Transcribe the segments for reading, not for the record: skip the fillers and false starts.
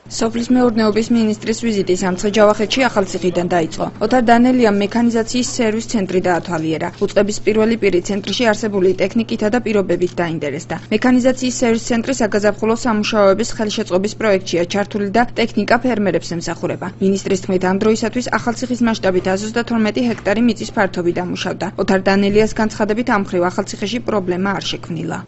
სოფლის მეურნეობის მინისტრის ვიზიტი სამცხე-ჯავახეთში ახალციხიდან დაიწყო. ოთარ დანელიამ მექანიზაციის სერვის ცენტრი დაათვალიერა. უწყების პირველი პირი ცენტრში არსებული ტექნიკითა და პირობებით დაინტერესდა. მექანიზაციის სერვის ცენტრი საგაზაფხულო სამუშაოების ხელშეწყობის პროექტშია ჩართული და ტექნიკა ფერმერებს ემსახურება. მინისტრის თქმით, ამ დროისათვის ახალციხის მასშტაბით 132 ჰექტარი მიწის ფართობი დამუშავდა. ოთარ დანელიას განცხადებით, ამ მხრივ ახალციხეში პრობლემა არ შექმნილა.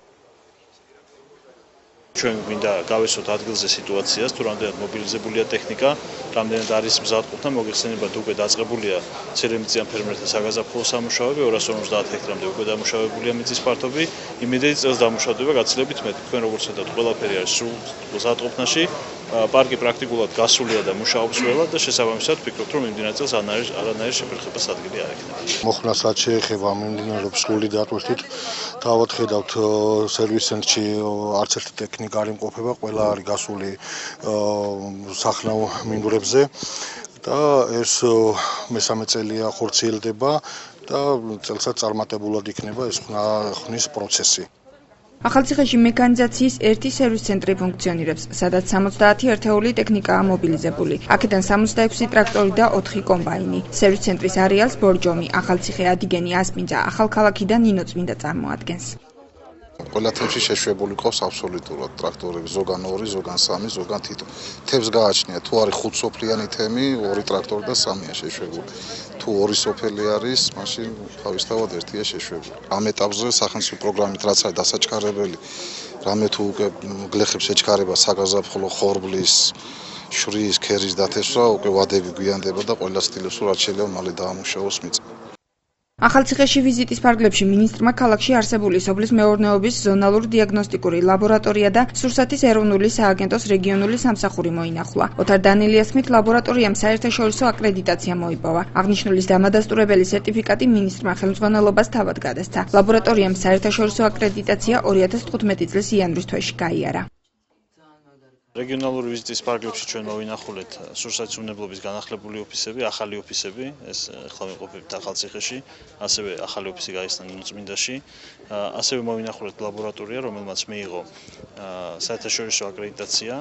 ჩვენ გვინდა გავესოთ ადგილზე სიტუაციას, თუ რამდენად მობილიზებულია ტექნიკა, რამდენად არის მზადყოფნა, მოგეხსენებათ უკვე დაწყებულია ცერემიწიან ფერმერთა საგაზაფხულო სამუშაოები, 250 ჰექტარამდე უკვე დამუშავებულია მიწის ფართობი, იმედია წელს დამუშავდება გაცილებით მეტი. თქვენ როგორც ხედავთ, ყველაფერი არის სრულ მზადყოფნაში, პარკი პრაქტიკულად გასულია და მუშაობს ყველა და შესაბამისად ვფიქრობთ, რომ იმდენად წელს არანაირი შეფერხების ადგილი არ ექნება. მოხნას რაც შეეხება მიმდინარეობს სრული დატვირთვით, თავად ხედავთ სერვის ცენტრში არც ერთი ტექნიკა არ იმყოფება, ყველა არის გასული სახნავ მინდვრებზე და ეს მესამე წელია ხორციელდება და წელსაც წარმატებულად იქნება ეს ხნის პროცესი. ახალციხეში მექანიზაციის ერთი სერვის ცენტრი ფუნქციონირებს, სადაც 70 ერთეული ტექნიკაა მობილიზებული. აქედან 66 ტრაქტორი და 4 კომბაინი. სერვის ცენტრის არეალს ბორჯომი, ახალციხე, ადიგენი, ასპინძა, ახალქალაქი და ნინოწმინდა წარმოადგენს. ყველა თემში შეშვებული ყავს აბსოლუტურად ტრაქტორები, ზოგან 2, ზოგან 3, ზოგან თითო. თემს გააჩნია, თუ არის 5 სოფლიანი თემი, 2 ტრაქტორი და 3-ია შეშვებული. თუ 2 სოფელი არის, მაშინ თავისთავად 1-ია შეშვებული. ამ ეტაპზე სახელმწიფო პროგრამით რაც არის დასაჩქარებელი, რამე თუ უკვე გლეხებს ეჩქარება საგაზაფხულო ხორბლის, შვრიის, ქერის დათესვა, უკვე ვადები გვიანდება და ყველა ცდილობს რომ რაც შეიძლება მალე დაამუშავოს მიწა. ახალციხეში ვიზიტის ფარგლებში მინისტრმა ქალაქში არსებული სოფლის მეურნეობის ზონალურ-დიაგნოსტიკური ლაბორატორია და სურსათის ეროვნული სააგენტოს რეგიონული სამსახური მოინახულა. ოთარ დანელიას თქმით, ლაბორატორიამ საერთაშორისო აკრედიტაცია მოიპოვა. აღნიშნულის დამადასტურებელი სერტიფიკატი მინისტრმა ხელმძღვანელობას თავად გადასცა. ლაბორატორიამ საერთაშორისო აკრედიტაცია 2015 წლის იანვრის თვეში გაიარა. რეგიონალური ვიზიტის ფარგლებში ჩვენ მოვინახულეთ სურსათის უნებლობის განახლებული ოფისები, ახალი ოფისები, ეს ახლა მეყოფებით ახალციხეში, ასევე ახალი ოფისი გაიხსნა ნინოწმინდაში, ასევე მოვინახულეთ ლაბორატორია, რომელმაც მიიღო საერთაშორისო აკრედიტაცია.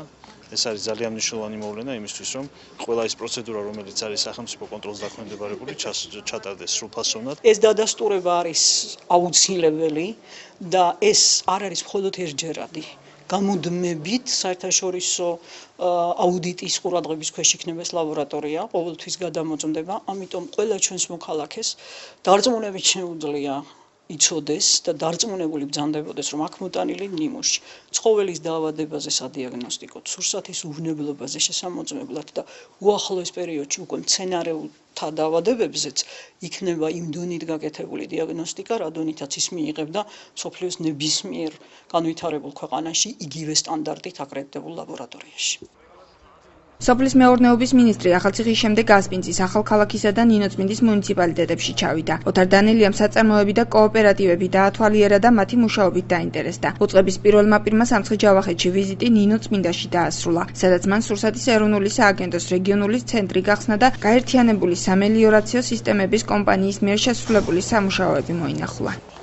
ეს არის ძალიან მნიშვნელოვანი მოვლენა იმისთვის, რომ ყველა ის პროცედურა, რომელიც არის სახელმწიფო კონტროლს დაქვემდებარებული, ჩატარდეს სრულფასოვნად. ეს დადასტურება არის აუცილებელი და ეს არ არის მხოლოდ ერთჯერადი. გამუდმებით საერთაშორისო აუდიტის ყურადღების ქვეშ იქნება ეს ლაბორატორია, ყოველთვის გადამოწმდება, ამიტომ ყველა ჩვენს მოქალაქეს დარწმუნებით შეუძლია იცოდეს და დარწმუნებული ბრძანდებოდეს, რომ აქ მოტანილი ნიმუში ცხოველის დაავადებაზე სადიაგნოსტიკოდ, სურსათის უვნებლობაზე შესამოწმებლად და უახლოეს პერიოდში უკვე მცენარეულთა დაავადებებზეც იქნება იმ დონით გაკეთებული დიაგნოსტიკა, რადონითაც ის მიიღებდა მსოფლიოს ნებისმიერ განვითარებულ ქვეყანაში იგივე სტანდარტით აკრედიტებულ ლაბორატორიაში. სოფლის მეურნეობის მინისტრი ახალციხის შემდეგ ასპინძის, ახალქალაქისა და ნინოწმინდის მუნიციპალიტეტებში ჩავიდა. ოთარ დანელიამ საწარმოები და კოოპერატივები დაათვალიერა და მათი მუშაობით დაინტერესდა. უწყების პირველმა პირმა სამცხე-ჯავახეთში ვიზიტი ნინოწმინდაში დაასრულა, სადაც მან სურსათის ეროვნული სააგენტოს რეგიონული ცენტრი გახსნა და გაერთიანებული სამელიორაციო სისტემების კომპანიის მიერ შესრულებული სამუშაოები მოინახულა.